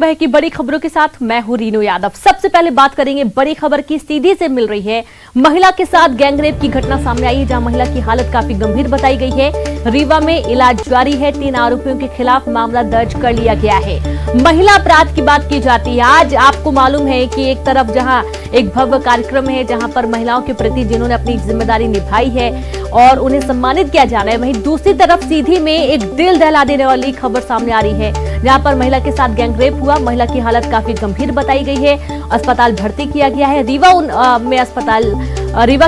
वह की बड़ी खबरों के साथ मैं हूं रीनू यादव। सबसे पहले बात करेंगे बड़ी खबर की। सीधी से मिल रही है। महिला के साथ गैंगरेप की घटना सामने आई है, जहां महिला की हालत काफी गंभीर बताई गई है। रीवा में इलाज जारी है। 3 आरोपियों के खिलाफ मामला दर्ज कर लिया गया है। महिला अपराध की बात की जाती है। आज आपको मालूम है कि एक तरफ जहां एक भव्य कार्यक्रम है, जहां पर महिलाओं के प्रति जिन्होंने अपनी जिम्मेदारी निभाई है और उन्हें सम्मानित किया जा रहा है, वहीं दूसरी तरफ सीधी में एक दिल दहला देने वाली खबर सामने आ रही है, जहां पर महिला के साथ गैंगरेप हुआ। महिला की हालत काफी गंभीर बताई गई है। अस्पताल भर्ती किया गया है। रीवा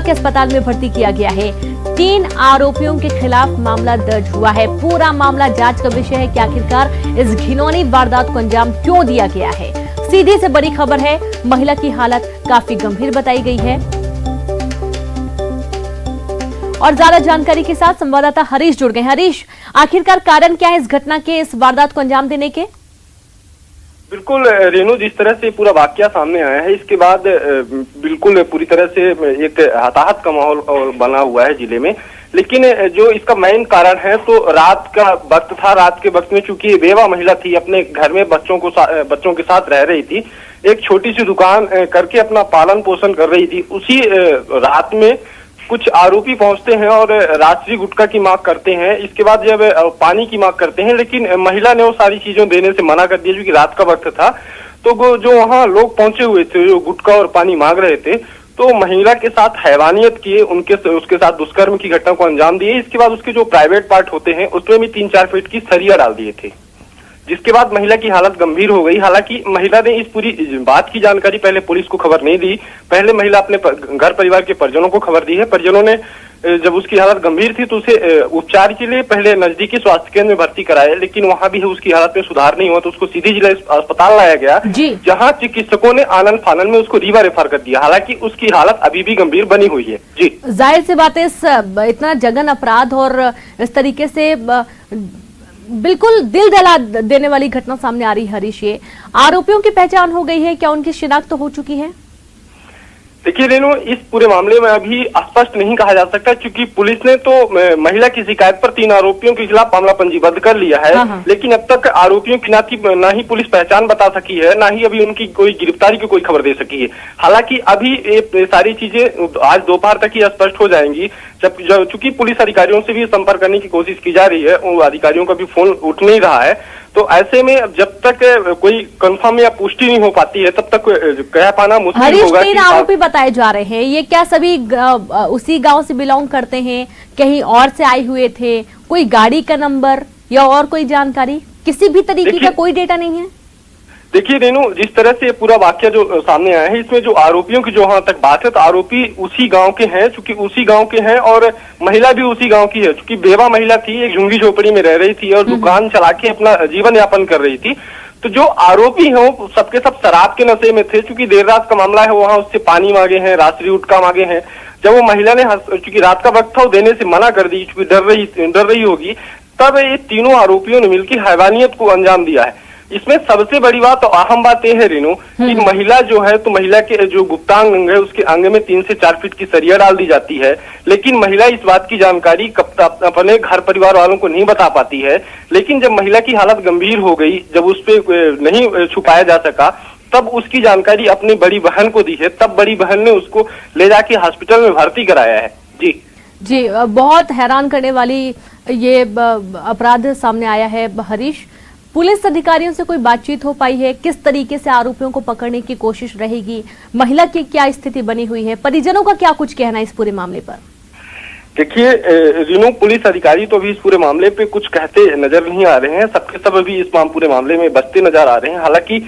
के अस्पताल में भर्ती किया गया है। 3 आरोपियों के खिलाफ मामला दर्ज हुआ है। पूरा मामला जांच का विषय है कि आखिरकार इस घिनौनी वारदात को अंजाम क्यों दिया गया है। सीधी से बड़ी खबर है, महिला की हालत काफी गंभीर बताई गई है। और ज्यादा जानकारी के साथ संवाददाता हरीश जुड़ गए। हरीश, आखिरकार कारण क्या है इस घटना के, इस वारदात को अंजाम देने के? बिल्कुल रेनू, जिस तरह से पूरा वाकया सामने आया है, इसके बाद बिल्कुल पूरी तरह से एक हताहत का माहौल बना हुआ है जिले में। लेकिन जो इसका मेन कारण है, तो रात का वक्त था। रात के वक्त में चूंकि बेवा महिला थी, अपने घर में बच्चों के साथ रह रही थी, एक छोटी सी दुकान करके अपना पालन पोषण कर रही थी। उसी रात में कुछ आरोपी पहुंचते हैं और रात्रि गुटखा की मांग करते हैं। इसके बाद जब पानी की मांग करते हैं, लेकिन महिला ने वो सारी चीजों देने से मना कर दिया, क्योंकि रात का वक्त था। तो जो वहां लोग पहुंचे हुए थे, जो गुटखा और पानी मांग रहे थे, तो महिला के साथ हैवानियत किए, उसके साथ दुष्कर्म की घटना को अंजाम दिए। इसके बाद उसके जो प्राइवेट पार्ट होते हैं, उसमें भी 3-4 फीट की सरिया डाल दिए थे, जिसके बाद महिला की हालत गंभीर हो गई। हालांकि महिला ने इस पूरी बात की जानकारी पहले पुलिस को खबर नहीं दी। पहले महिला अपने घर परिवार के परिजनों को खबर दी है। परिजनों ने जब उसकी हालत गंभीर थी तो उसे उपचार के लिए पहले नजदीकी स्वास्थ्य केंद्र में भर्ती कराया, लेकिन वहां भी उसकी हालत में सुधार नहीं हुआ, तो उसको सीधी जिला अस्पताल लाया गया, जहां चिकित्सकों ने आनंद फानन में उसको रीवा रेफर कर दिया। हालांकि उसकी हालत अभी भी गंभीर बनी हुई है। जी, जाहिर सी बात है, इतना जघन अपराध और इस तरीके से बिल्कुल दिल दहला देने वाली घटना सामने आ रही है। हरीश, ये आरोपियों की पहचान हो गई है क्या? उनकी शिनाख्त तो हो चुकी है? देखिए रेनू, इस पूरे मामले में अभी स्पष्ट नहीं कहा जा सकता, क्योंकि पुलिस ने तो महिला की शिकायत पर 3 आरोपियों के खिलाफ मामला पंजीबद्ध कर लिया है। लेकिन अब तक आरोपियों की ना ही पुलिस पहचान बता सकी है, ना ही अभी उनकी कोई गिरफ्तारी की कोई खबर दे सकी है। हालांकि अभी ये सारी चीजें आज दोपहर तक ही स्पष्ट हो जाएंगी, जब चूंकि पुलिस अधिकारियों से भी संपर्क करने की कोशिश की जा रही है, उन अधिकारियों का भी फोन उठ नहीं रहा है। तो ऐसे में जब तक कोई कंफर्म या पुष्टि नहीं हो पाती है, तब तक कह पाना मुश्किल होगा। 3 आरोपी बताए जा रहे हैं, ये क्या सभी उसी गांव से बिलोंग करते हैं, कहीं और से आए हुए थे? कोई गाड़ी का नंबर या और कोई जानकारी, किसी भी तरीके का कोई डेटा नहीं है? देखिए रेनू, जिस तरह से पूरा वाकया जो सामने आया है, इसमें जो आरोपियों की जो वहां तक बात है, तो आरोपी उसी गांव के हैं, चूंकि उसी गांव के हैं, और महिला भी उसी गांव की है। चूंकि बेवा महिला थी, एक झुंगी झोपड़ी में रह रही थी और दुकान चला के अपना जीवन यापन कर रही थी। तो जो आरोपी हैं वो सबके सब शराब के नशे में थे। चूंकि देर रात का मामला है, वहां उससे पानी मांगे हैं, रात्रि गुटखा मांगे हैं। जब वो महिला ने, चूंकि रात का वक्त था, वो देने से मना कर दी, चूंकि डर रही होगी, तब ये तीनों आरोपियों ने मिलकर हैवानियत को अंजाम दिया है। इसमें सबसे बड़ी बात और अहम बात यह है रेनू, कि महिला जो है, तो महिला के जो गुप्तांग अंग है, उसके अंग में 3 से 4 फीट की सरिया डाल दी जाती है। लेकिन महिला इस बात की जानकारी अपने घर परिवार वालों को नहीं बता पाती है। लेकिन जब महिला की हालत गंभीर हो गई, जब उस पर नहीं छुपाया जा सका, तब उसकी जानकारी अपनी बड़ी बहन को दी है। तब बड़ी बहन ने उसको ले जाके हॉस्पिटल में भर्ती कराया है। जी, बहुत हैरान करने वाली ये अपराध सामने आया है। हरीश, पुलिस अधिकारियों से कोई बातचीत हो पाई है? किस तरीके से आरोपियों को पकड़ने की कोशिश रहेगी? महिला की क्या स्थिति बनी हुई है? परिजनों का क्या कुछ कहना है इस पूरे मामले पर? देखिए रीनू, पुलिस अधिकारी तो अभी इस पूरे मामले पे कुछ कहते नजर नहीं आ रहे हैं। सबके सब अभी इस पूरे मामले में बचते नजर आ रहे हैं। हालांकि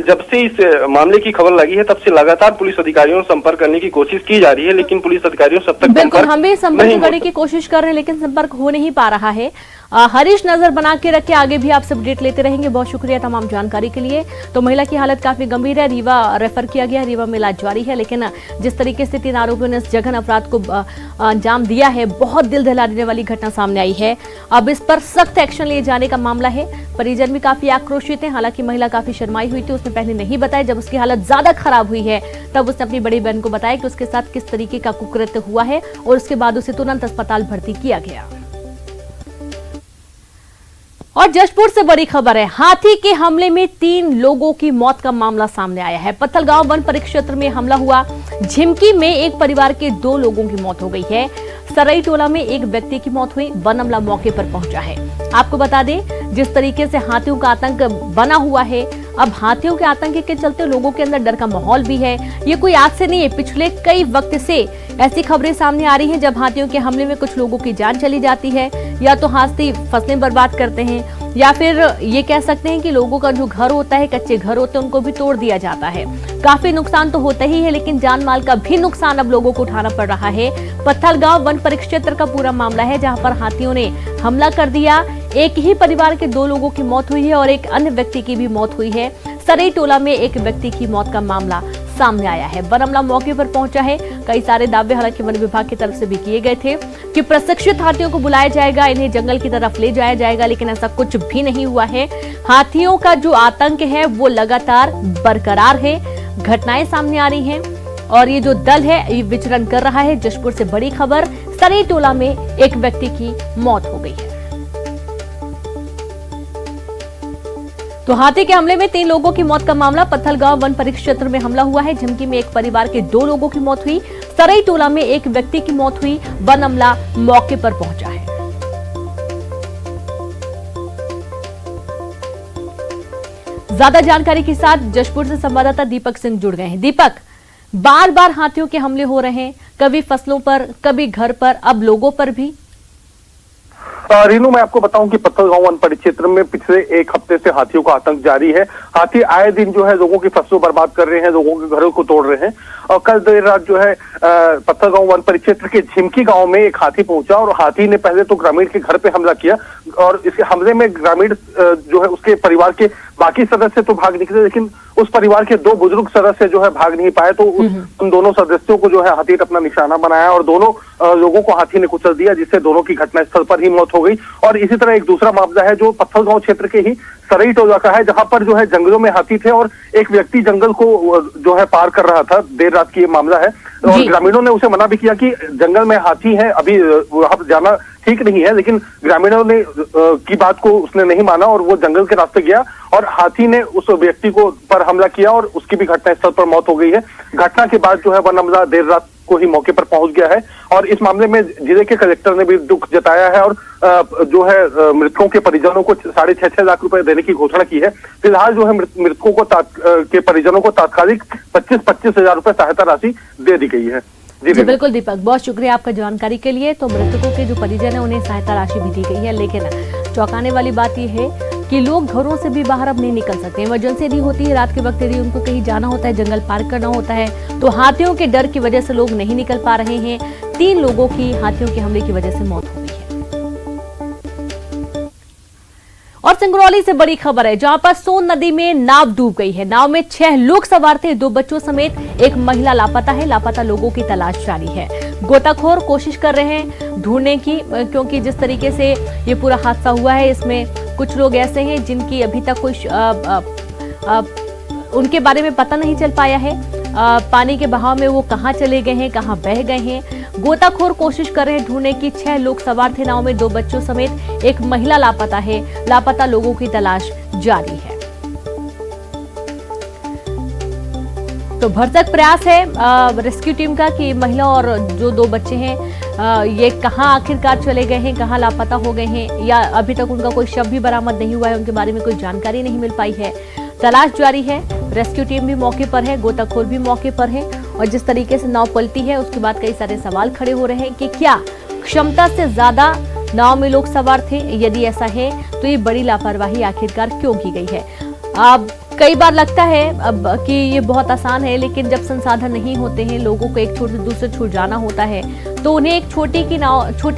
जब से इस मामले की खबर लगी है, तब से लगातार पुलिस अधिकारियों से संपर्क करने की कोशिश की जा रही है, लेकिन पुलिस अधिकारियों से अब तक बिल्कुल हम भी संपर्क करने की कोशिश कर रहे हैं, लेकिन संपर्क हो नहीं पा रहा है। हरीश, नजर बना के रखे, आगे भी आपसे अपडेट लेते रहेंगे। बहुत शुक्रिया तमाम जानकारी के लिए। तो महिला की हालत काफी गंभीर है, रीवा रेफर किया गया, रीवा में इलाज जारी है। लेकिन जिस तरीके से 3 आरोपियों ने इस जघन अपराध को अंजाम दिया है, बहुत दिल दहला देने वाली घटना सामने आई है। अब इस पर सख्त एक्शन लिए जाने का मामला है। परिजन भी काफी आक्रोशित हैं। हालांकि महिला काफी शर्माई हुई थी, उसने पहले नहीं बताया। जब उसकी हालत ज्यादा खराब हुई है, तब उसने अपनी बड़ी बहन को बताया कि उसके साथ किस तरीके का कुकृत्य हुआ है, और उसके बाद उसे तुरंत अस्पताल भर्ती किया गया। और जशपुर से बड़ी खबर है। हाथी के हमले में 3 लोगों की मौत का मामला सामने आया है। पत्थलगांव वन परिक्षेत्र में हमला हुआ। झिमकी में एक परिवार के 2 लोगों की मौत हो गई है। सरई टोला में एक व्यक्ति की मौत हुई। वन अमला मौके पर पहुंचा है। आपको बता दें, जिस तरीके से हाथियों का आतंक बना हुआ है, अब हाथियों के आतंक के चलते लोगों के अंदर डर का माहौल भी है। ये कोई आज से नहीं है, पिछले कई वक्त से ऐसी खबरें सामने आ रही हैं जब हाथियों के हमले में कुछ लोगों की जान चली जाती है, या तो हाथी फसलें बर्बाद करते हैं, या फिर ये कह सकते हैं कि लोगों का जो घर होता है, कच्चे घर होते हैं, उनको भी तोड़ दिया जाता है। काफी नुकसान तो होता ही है, लेकिन जान माल का भी नुकसान अब लोगों को उठाना पड़ रहा है। पत्थलगांव वन परिक्षेत्र का पूरा मामला है, जहां पर हाथियों ने हमला कर दिया। एक ही परिवार के 2 लोगों की मौत हुई है और एक अन्य व्यक्ति की भी मौत हुई है। सरई टोला में एक व्यक्ति की मौत का मामला सामने आया है। वन अमला मौके पर पहुंचा है। कई सारे दावे हालांकि वन विभाग की तरफ से भी किए गए थे कि प्रशिक्षित हाथियों को बुलाया जाएगा, इन्हें जंगल की तरफ ले जाया जाएगा, लेकिन ऐसा कुछ भी नहीं हुआ है। हाथियों का जो आतंक है वो लगातार बरकरार है। घटनाएं सामने आ रही हैं और ये जो दल है ये विचरण कर रहा है। जशपुर से बड़ी खबर, सरई टोला में एक व्यक्ति की मौत हो गई है। तो हाथी के हमले में 3 लोगों की मौत का मामला। पत्थलगांव वन परिक्षेत्र में हमला हुआ है। झिमकी में एक परिवार के 2 लोगों की मौत हुई। सरई टोला में एक व्यक्ति की मौत हुई। वन अमला मौके पर पहुंचा है। ज्यादा जानकारी के साथ जशपुर से संवाददाता दीपक सिंह जुड़ गए हैं। दीपक, बार बार हाथियों के हमले हो रहे हैं, कभी फसलों पर, कभी घर पर, अब लोगों पर भी। रीनू, मैं आपको बताऊं कि पत्थलगांव वन परिक्षेत्र में पिछले 1 हफ्ते से हाथियों का आतंक जारी है। हाथी आए दिन जो है लोगों की फसलों बर्बाद कर रहे हैं, लोगों के घरों को तोड़ रहे हैं। और कल देर रात जो है पत्थलगांव वन परिक्षेत्र के झिमकी गांव में एक हाथी पहुंचा और हाथी ने पहले तो ग्रामीण के घर पे हमला किया और इसके हमले में ग्रामीण जो है उसके परिवार के बाकी सदस्य तो भाग निकले, लेकिन उस परिवार के 2 बुजुर्ग सदस्य जो है भाग नहीं पाए। तो उन दोनों सदस्यों को जो है हाथी ने अपना निशाना बनाया और दोनों लोगों को हाथी ने कुचल दिया, जिससे दोनों की घटनास्थल पर ही मौत हो गई। और इसी तरह एक दूसरा मामला है जो पत्थलगांव क्षेत्र के ही सरई टोला का है, जहां पर जो है जंगलों में हाथी थे और एक व्यक्ति जंगल को जो है पार कर रहा था। देर रात की ये मामला है और ग्रामीणों ने उसे मना भी किया कि जंगल में हाथी है, अभी वहां जाना ठीक नहीं है, लेकिन ग्रामीणों ने की बात को उसने नहीं माना और वो जंगल के रास्ते गया और हाथी ने उस व्यक्ति को पर हमला किया और उसकी भी घटनास्थल पर मौत हो गई है। घटना के बाद जो है वन अमला देर रात को ही मौके पर पहुंच गया है और इस मामले में जिले के कलेक्टर ने भी दुख जताया है और जो है मृतकों के परिजनों को 6.5 लाख रुपए देने की घोषणा की है। फिलहाल जो है मृतकों को के परिजनों को तात्कालिक 25-25 हजार रुपए सहायता राशि दे दी गई है। जी बिल्कुल दीपक, बहुत शुक्रिया आपका जानकारी के लिए। तो मृतकों के जो परिजन है उन्हें सहायता राशि भी दी गई है, लेकिन चौंकाने वाली बात यह है कि लोग घरों से भी बाहर अब नहीं निकल सकते। इमरजेंसी यदि होती है रात के वक्त, यदि उनको कहीं जाना होता है, जंगल पार करना होता है, तो हाथियों के डर की वजह से लोग नहीं निकल पा रहे हैं। 3 लोगों की हाथियों के हमले की वजह से मौत हो गई है। और सिंगरौली से बड़ी खबर है, जहां पर सोन नदी में नाव डूब गई है। नाव में 6 लोग सवार थे, 2 बच्चों समेत एक महिला लापता है। लापता लोगों की तलाश जारी है। गोताखोर कोशिश कर रहे हैं ढूंढने की, क्योंकि जिस तरीके से ये पूरा हादसा हुआ है इसमें कुछ लोग ऐसे हैं जिनकी अभी तक कोई उनके बारे में पता नहीं चल पाया है। पानी के बहाव में वो कहां चले गए हैं, कहां बह गए हैं। गोताखोर कोशिश कर रहे हैं ढूंढने की। 6 लोग सवार थे नाव में, 2 बच्चों समेत एक महिला लापता है। लापता लोगों की तलाश जारी है। तो भरसक प्रयास है रेस्क्यू टीम का कि महिला और जो 2 बच्चे हैं ये कहां आखिरकार चले गए हैं, कहां लापता हो गए हैं, या अभी तक उनका कोई शव भी बरामद नहीं हुआ है, उनके बारे में कोई जानकारी नहीं मिल पाई है। तलाश जारी है। रेस्क्यू टीम भी मौके पर है, गोताखोर भी मौके पर है। और जिस तरीके से नाव पलटी है उसके बाद कई सारे सवाल खड़े हो रहे हैं कि क्या क्षमता से ज्यादा नाव में लोग सवार थे? यदि ऐसा है तो ये बड़ी लापरवाही आखिरकार क्यों की गई है? अब कई बार लगता है अब कि ये बहुत आसान है, लेकिन जब संसाधन नहीं होते हैं, लोगों को एक छोर से दूसरे छोर जाना होता है, तो उन्हें एक छोटी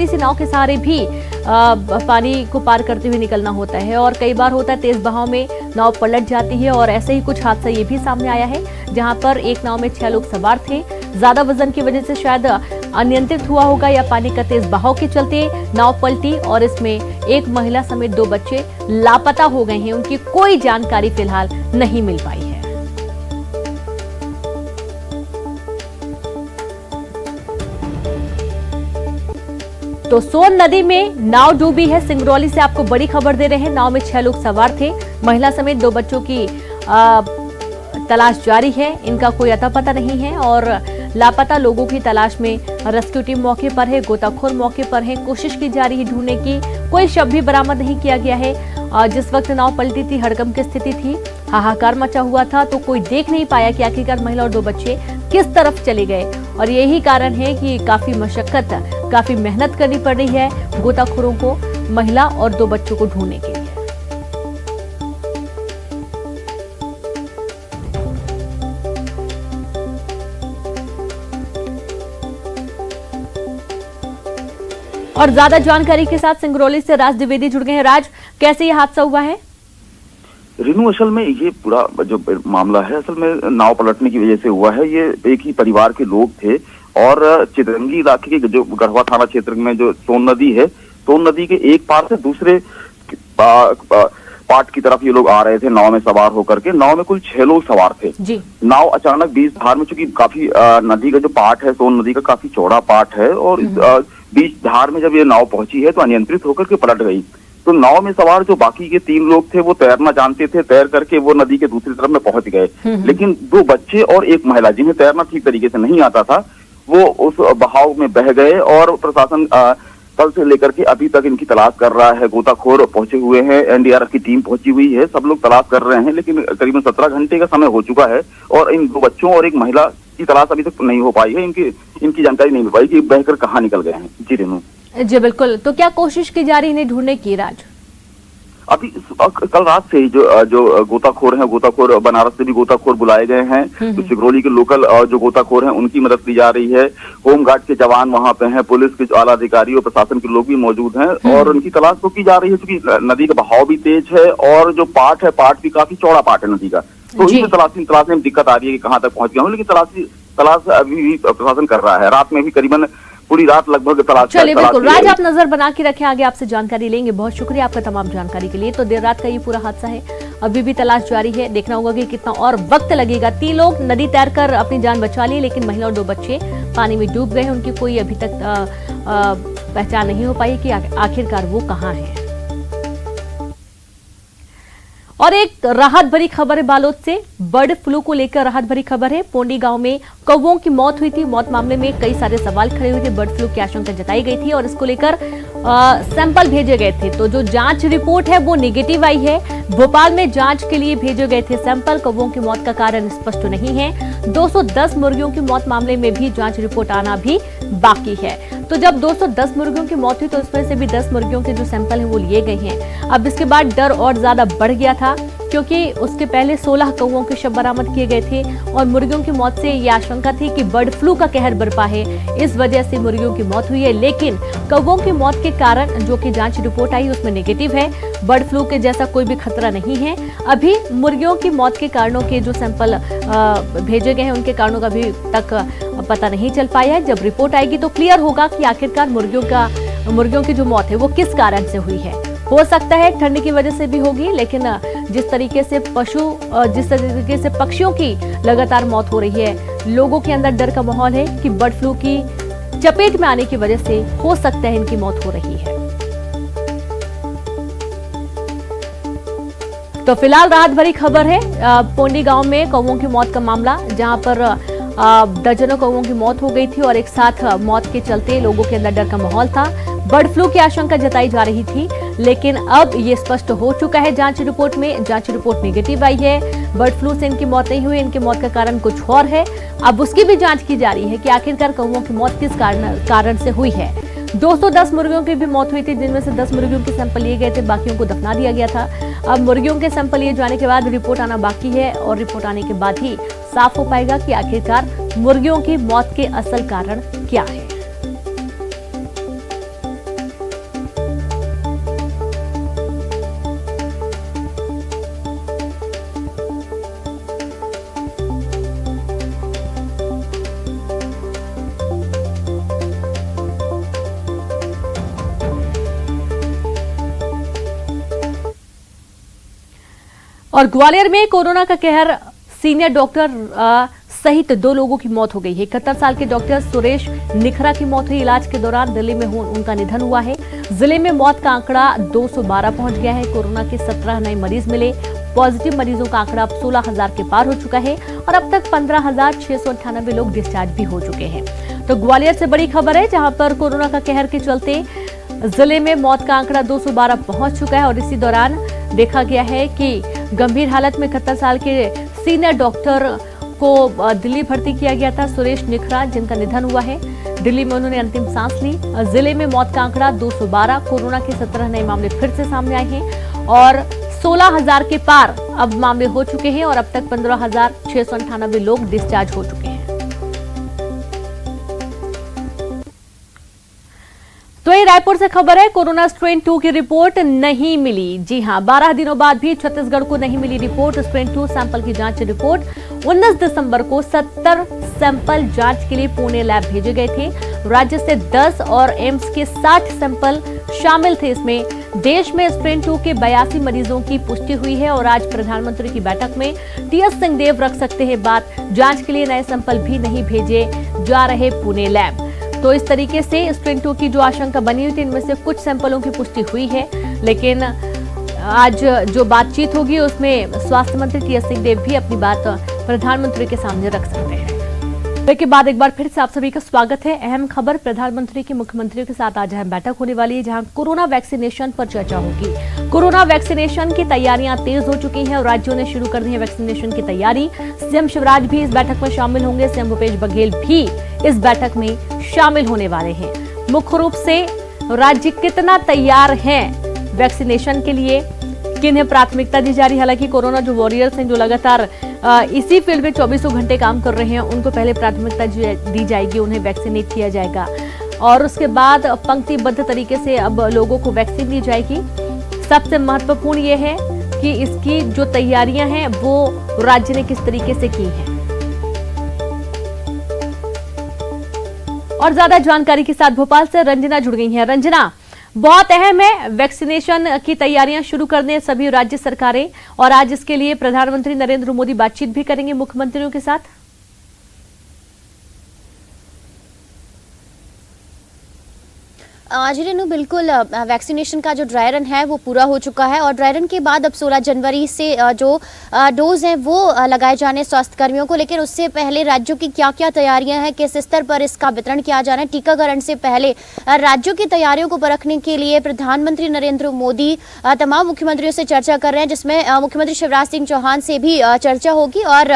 सी नाव के सहारे भी पानी को पार करते हुए निकलना होता है। और कई बार होता है तेज बहाव में नाव पलट जाती है। और ऐसे ही कुछ हादसा ये भी सामने आया है, जहां पर एक नाव में 6 लोग सवार थे। ज्यादा वजन की वजह से शायद अनियंत्रित हुआ होगा या पानी का तेज बहाव के चलते नाव पलटी और इसमें एक महिला समेत 2 बच्चे लापता हो गए हैं। उनकी कोई जानकारी फिलहाल नहीं मिल पाई है। तो सोन नदी में नाव डूबी है। सिंगरौली से आपको बड़ी खबर दे रहे हैं। नाव में 6 लोग सवार थे। महिला समेत 2 बच्चों की तलाश जारी है। इनका कोई अता पता नहीं है और लापता लोगों की तलाश में रेस्क्यू टीम मौके पर है, गोताखोर मौके पर है। कोशिश की जा रही है ढूंढने की। कोई शव भी बरामद नहीं किया गया है। जिस वक्त नाव पलटी थी, हड़कंप की स्थिति थी, हाहाकार मचा हुआ था, तो कोई देख नहीं पाया कि आखिरकार महिला और 2 बच्चे किस तरफ चले गए। और यही कारण है कि काफी मशक्कत, काफी मेहनत करनी पड़ रही है गोताखोरों को महिला और 2 बच्चों को ढूंढने के लिए। और ज्यादा जानकारी के साथ सिंगरौली से राज द्विवेदी जुड़ गए हैं। राज, कैसे ये हादसा हुआ है? रेनू, असल में ये पूरा जो मामला है असल में नाव पलटने की वजह से हुआ है। ये एक ही परिवार के लोग थे और चितरंगी इलाके के जो गढ़वा थाना क्षेत्र में जो सोन नदी है, सोन नदी के एक पार से दूसरे पार्ट की तरफ ये लोग आ रहे थे नाव में सवार होकर के। नाव में कुल 6 लोग सवार थे जी। नाव अचानक बीच धार में, चूंकि काफी नदी का जो पार्ट है, सोन नदी का काफी चौड़ा पार्ट है, और इस बीच धार में जब ये नाव पहुंची है तो अनियंत्रित होकर के पलट गई। तो नाव में सवार जो बाकी के 3 लोग थे वो तैरना जानते थे, तैर करके वो नदी के दूसरी तरफ में पहुंच गए। लेकिन 2 बच्चे और एक महिला जिन्हें तैरना ठीक तरीके से नहीं आता था, वो उस बहाव में बह गए और प्रशासन कल से लेकर के अभी तक इनकी तलाश कर रहा है। गोताखोर पहुंचे हुए हैं, एनडीआरएफ की टीम पहुंची हुई है, सब लोग तलाश कर रहे हैं। लेकिन करीबन 17 घंटे का समय हो चुका है और इन 2 बच्चों और एक महिला की तलाश अभी तक नहीं हो पाई है। इनकी जानकारी नहीं मिल पाई कि बहकर कहाँ निकल गए हैं। जी रेनू। जी बिल्कुल। तो क्या कोशिश की जा रही है इन्हें ढूंढने की? राज, अभी कल रात से ही जो गोताखोर हैं, गोताखोर बनारस से भी गोताखोर बुलाए गए हैं। तो सिंगरौली के लोकल जो गोताखोर हैं उनकी मदद ली जा रही है। होमगार्ड के जवान वहां पे हैं, पुलिस के आला अधिकारी और प्रशासन के लोग भी मौजूद हैं और उनकी तलाश तो की जा रही है। क्योंकि नदी का बहाव भी तेज है और जो पार्ट है, पार्ट भी काफी चौड़ा पार्ट है नदी का, तो इसे तलाशने में दिक्कत आ रही है कि कहाँ तक पहुंच गया हूँ। लेकिन तलाश अभी भी प्रशासन कर रहा है। रात में भी करीबन पूरी रात लगभग तलाश। चलिए बिल्कुल राज, आप नजर बना के रखें, आगे आपसे जानकारी लेंगे। बहुत शुक्रिया आपका तमाम जानकारी के लिए। तो देर रात का ये पूरा हादसा है, अभी भी तलाश जारी है। देखना होगा कि कितना और वक्त लगेगा। 3 लोग नदी तैरकर अपनी जान बचा ली, लेकिन महिला और 2 बच्चे पानी में डूब गए हैं। उनकी कोई अभी तक पहचान नहीं हो पाई कि आखिरकार वो कहाँ है। और एक राहत भरी खबर है बालोद से। बर्ड फ्लू को लेकर राहत भरी खबर है। पोंडी गांव में कौवों की मौत हुई थी। मौत मामले में कई सारे सवाल खड़े हुए थे। बर्ड फ्लू की आशंका जताई गई थी और इसको लेकर सैंपल भेजे गए थे। तो जो जांच रिपोर्ट है वो नेगेटिव आई है। भोपाल में जांच के लिए भेजे गए थे सैंपल। कौवों की मौत का कारण स्पष्ट नहीं है। 210 मुर्गियों की मौत मामले में भी जांच रिपोर्ट आना भी बाकी है। तो जब 210 मुर्गियों की मौत हुई तो उसमें से भी 10 मुर्गियों के जो सैंपल हैं वो लिए गए हैं। अब इसके बाद डर और ज्यादा बढ़ गया था, क्योंकि उसके पहले 16 कौवों के शव बरामद किए गए थे और मुर्गियों की मौत से ये आशंका थी कि बर्ड फ्लू का कहर बरपा है, इस वजह से मुर्गियों की मौत हुई है। लेकिन कौवों की मौत के कारण जो कि जांच रिपोर्ट आई उसमें नेगेटिव है। बर्ड फ्लू के जैसा कोई भी खतरा नहीं है। अभी मुर्गियों की मौत के कारणों के जो सैंपल भेजे गए हैं उनके कारणों का भी तक पता नहीं चल पाया है। जब रिपोर्ट आएगी तो क्लियर होगा कि आखिरकार मुर्गियों की जो मौत है वो किस कारण से हुई है। हो सकता है ठंड की वजह से भी होगी, लेकिन जिस तरीके से पक्षियों की लगातार मौत हो रही है, लोगों के अंदर डर का माहौल है कि बर्ड फ्लू की चपेट में आने की वजह से हो सकता है इनकी मौत हो रही है। तो फिलहाल राहत भरी खबर है। पोंडी गांव में कौवों की मौत का मामला, जहां पर दर्जनों कौवों की मौत हो गई थी और एक साथ मौत के चलते लोगों के अंदर डर का माहौल था। बर्ड फ्लू की आशंका जताई जा रही थी, लेकिन अब ये स्पष्ट हो चुका है जांच रिपोर्ट में। जांच रिपोर्ट नेगेटिव आई है। बर्ड फ्लू से इनकी मौत नहीं हुई, इनकी मौत का कारण कुछ और है। अब उसकी भी जांच की जा रही है कि आखिरकार कौवों की मौत किस कारण से हुई है। 210 मुर्गियों की भी मौत हुई थी, जिनमें से 10 मुर्गियों के सैंपल लिए गए थे, बाकियों को दफना दिया गया था। अब मुर्गियों के सैंपल लिए जाने के बाद रिपोर्ट आना बाकी है और रिपोर्ट आने के बाद ही साफ हो पाएगा कि आखिरकार मुर्गियों की मौत के असल कारण क्या है। और ग्वालियर में कोरोना का कहर, सीनियर डॉक्टर सहित 2 लोगों की मौत हो गई है। 71 साल के डॉक्टर सुरेश निखरा की मौत हुई। इलाज के दौरान दिल्ली में उनका निधन हुआ है। जिले में मौत का आंकड़ा 212 पहुंच गया है। कोरोना के 17 नए मरीज मिले। पॉजिटिव मरीजों का आंकड़ा अब 16,000 के पार हो चुका है और अब तक 15,698 लोग डिस्चार्ज भी हो चुके हैं। तो ग्वालियर से बड़ी खबर है, जहां पर कोरोना का कहर के चलते जिले में मौत का आंकड़ा 212 पहुंच चुका है और इसी दौरान देखा गया है कि गंभीर हालत में 71 साल के सीनियर डॉक्टर को दिल्ली भर्ती किया गया था, सुरेश निखरा, जिनका निधन हुआ है। दिल्ली में उन्होंने अंतिम सांस ली। जिले में मौत का आंकड़ा 212, कोरोना के 17 नए मामले फिर से सामने आए हैं और 16,000 के पार अब मामले हो चुके हैं और अब तक 15,698 लोग डिस्चार्ज हो चुके हैं। तो ये रायपुर से खबर है, कोरोना स्ट्रेन 2 की रिपोर्ट नहीं मिली। जी हां, 12 दिनों बाद भी छत्तीसगढ़ को नहीं मिली रिपोर्ट। स्ट्रेन 2 सैंपल की जांच रिपोर्ट 19 दिसंबर को 70 सैंपल जांच के लिए पुणे लैब भेजे गए थे। राज्य से 10 और एम्स के 60 सैंपल शामिल थे। इसमें देश में स्ट्रेन 2 के 82 मरीजों की पुष्टि हुई है और आज प्रधानमंत्री की बैठक में टीएस सिंहदेव रख सकते हैं बात। जांच के लिए नए सैंपल भी नहीं भेजे जा रहे पुणे लैब। तो इस तरीके से स्ट्रेन 2 की जो आशंका बनी हुई थी, इनमें से कुछ सैंपलों की पुष्टि हुई है, लेकिन आज जो बातचीत होगी उसमें स्वास्थ्य मंत्री टीएस सिंहदेव भी अपनी बात प्रधानमंत्री के सामने रख सकते हैं। इसके बाद एक बार फिर से आप सभी का स्वागत है। अहम खबर, प्रधानमंत्री की मुख्यमंत्रियों के साथ आज अहम बैठक होने वाली है, जहां कोरोना वैक्सीनेशन पर चर्चा होगी। कोरोना वैक्सीनेशन की तैयारियां तेज हो चुकी हैं और राज्यों ने शुरू कर दी है वैक्सीनेशन की तैयारी। सीएम शिवराज भी इस बैठक में शामिल होंगे। सीएम भूपेश बघेल भी इस बैठक में शामिल होने वाले हैं। मुख्य रूप से राज्य कितना तैयार हैं वैक्सीनेशन के लिए, किन्हें प्राथमिकता दी जा रही है। हालांकि कोरोना जो वॉरियर्स हैं, जो लगातार इसी फील्ड में 24 घंटे काम कर रहे हैं, उनको पहले प्राथमिकता दी जाएगी, उन्हें वैक्सीनेट किया जाएगा और उसके बाद पंक्तिबद्ध तरीके से अब लोगों को वैक्सीन दी जाएगी। सबसे महत्वपूर्ण ये है कि इसकी जो तैयारियां हैं वो राज्य ने किस तरीके से की हैं। और ज्यादा जानकारी के साथ भोपाल से रंजना जुड़ गई हैं। रंजना, बहुत अहम है, वैक्सीनेशन की तैयारियां शुरू कर दें सभी राज्य सरकारें और आज इसके लिए प्रधानमंत्री नरेंद्र मोदी बातचीत भी करेंगे मुख्यमंत्रियों के साथ। जी रेनू, बिल्कुल वैक्सीनेशन का जो ड्राई रन है वो पूरा हो चुका है और ड्राई रन के बाद अब 16 जनवरी से जो डोज हैं वो लगाए जाने स्वास्थ्य कर्मियों को। लेकिन उससे पहले राज्यों की क्या क्या तैयारियां हैं, किस स्तर पर इसका वितरण किया जा रहा है, टीकाकरण से पहले राज्यों की तैयारियों को परखने के लिए प्रधानमंत्री नरेंद्र मोदी तमाम मुख्यमंत्रियों से चर्चा कर रहे हैं, जिसमें मुख्यमंत्री शिवराज सिंह चौहान से भी चर्चा होगी और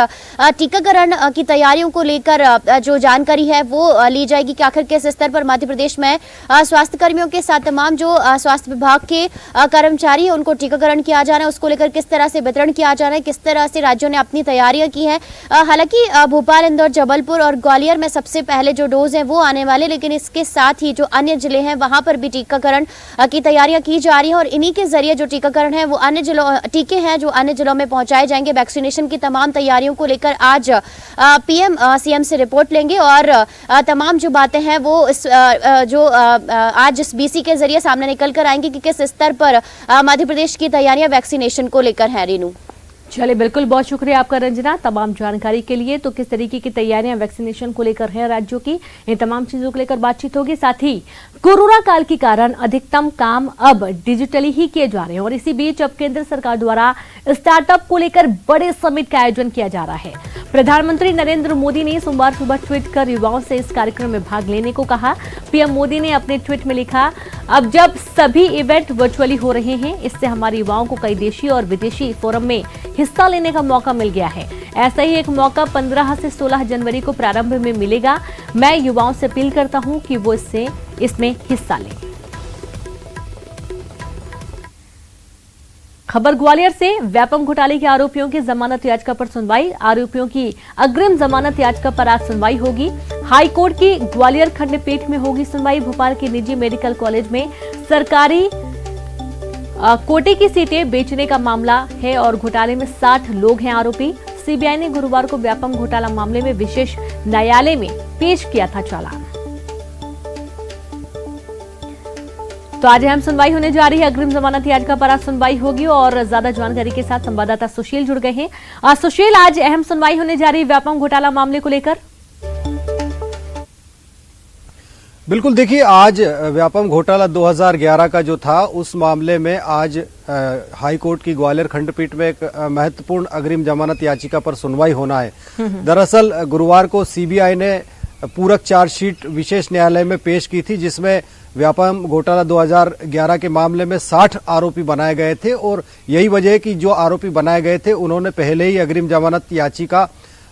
टीकाकरण की तैयारियों को लेकर जो जानकारी है वो ली जाएगी कि आखिर किस स्तर पर मध्य प्रदेश में स्वास्थ्य कर्मियों के साथ तमाम जो स्वास्थ्य विभाग के कर्मचारी हैं उनको टीकाकरण किया जा रहा है, उसको लेकर किस तरह से वितरण किया जा रहा है, किस तरह से राज्यों ने अपनी तैयारियां की हैं। हालांकि भोपाल, इंदौर, जबलपुर और ग्वालियर में सबसे पहले जो डोज हैं वो आने वाले, लेकिन इसके साथ ही जो अन्य जिले हैं वहां पर भी टीकाकरण की तैयारियां की जा रही है और इन्हीं के जरिए जो टीकाकरण है वो अन्य जिलों टीके हैं जो अन्य जिलों में पहुंचाए जाएंगे। वैक्सीनेशन की तमाम तैयारियों को लेकर आज पीएम सीएम से रिपोर्ट लेंगे और तमाम जो बातें हैं वो आज इस बीसी के जरिए सामने निकल कर आएंगी कि किस स्तर पर मध्य प्रदेश की तैयारियां वैक्सीनेशन को लेकर हैं। रेनू, चलिए, बिल्कुल, बहुत शुक्रिया आपका रंजना तमाम जानकारी के लिए। तो किस तरीके की तैयारियां वैक्सीनेशन को लेकर हैं राज्यों की, इन तमाम चीजों को लेकर बातचीत होगी। साथ ही कोरोना काल के कारण अधिकतम काम अब डिजिटली ही किए जा रहे हैं और इसी बीच अब केंद्र सरकार द्वारा स्टार्टअप को लेकर बड़े समिट का आयोजन किया जा रहा है। प्रधानमंत्री नरेंद्र मोदी ने सोमवार सुबह ट्वीट कर युवाओं से इस कार्यक्रम में भाग लेने को कहा। पीएम मोदी ने अपने ट्वीट में लिखा, अब जब सभी इवेंट वर्चुअली हो रहे हैं, इससे हमारे युवाओं को कई देशी और विदेशी फोरम में हिस्सा लेने का मौका मिल गया है। ऐसा ही एक मौका 15 से 16 जनवरी को प्रारंभ में मिलेगा। मैं युवाओं से अपील करता हूं कि वो इसमें हिस्सा लें। खबर ग्वालियर से, व्यापम घोटाले के आरोपियों की जमानत याचिका पर सुनवाई। आरोपियों की अग्रिम जमानत याचिका पर आज सुनवाई होगी। हाईकोर्ट की ग्वालियर खंडपीठ में होगी सुनवाई। भोपाल के निजी मेडिकल कॉलेज में सरकारी कोटे की सीटें बेचने का मामला है और घोटाले में 60 लोग हैं आरोपी। सीबीआई ने गुरुवार को व्यापम घोटाला मामले में विशेष न्यायालय में पेश किया था चालान। तो तो आज अहम सुनवाई होने जा रही है। अग्रिम जमानत याचिका पर आज सुनवाई होगी और ज्यादा जानकारी के साथ संवाददाता सुशील जुड़ गए हैं। सुशील, आज अहम सुनवाई होने जा रही है व्यापम घोटाला मामले को लेकर। बिल्कुल, देखिए आज व्यापम घोटाला 2011 का जो था उस मामले में आज हाई कोर्ट की ग्वालियर खंडपीठ में एक महत्वपूर्ण अग्रिम जमानत याचिका पर सुनवाई होना है। दरअसल गुरुवार को सीबीआई ने पूरक चार्जशीट विशेष न्यायालय में पेश की थी, जिसमें व्यापम घोटाला 2011 के मामले में 60 आरोपी बनाए गए थे और यही वजह है कि जो आरोपी बनाए गए थे उन्होंने पहले ही अग्रिम जमानत याचिका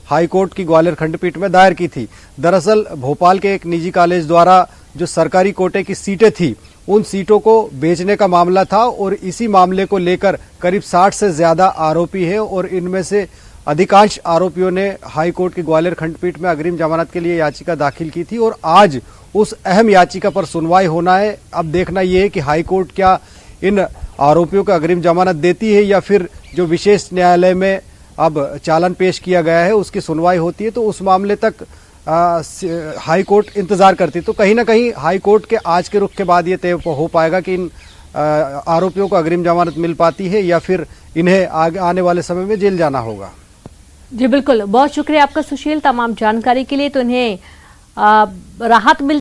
हाई कोर्ट की ग्वालियर खंडपीठ में दायर की थी। दरअसल भोपाल के एक निजी कॉलेज द्वारा जो सरकारी कोटे की सीटें थी उन सीटों को बेचने का मामला था और इसी मामले को लेकर करीब 60 से ज्यादा आरोपी हैं और इनमें से अधिकांश आरोपियों ने हाई कोर्ट की ग्वालियर खंडपीठ में अग्रिम जमानत के लिए याचिका दाखिल की थी और आज उस अहम याचिका पर सुनवाई होना है। अब देखना यह है कि हाई कोर्ट क्या इन आरोपियों को अग्रिम जमानत देती है या फिर जो विशेष न्यायालय में अब चालान पेश किया गया है उसकी सुनवाई होती है, तो उस मामले तक हाई कोर्ट इंतजार करती। तो कहीं ना कहीं हाई कोर्ट के आज के रुख के बाद ये तय हो पाएगा कि इन आरोपियों को अग्रिम जमानत मिल पाती है या फिर इन्हें आगे आने वाले समय में जेल जाना होगा। जी बिल्कुल, बहुत शुक्रिया आपका सुशील तमाम जानकारी के लिए। तो इन्हें राहत मिल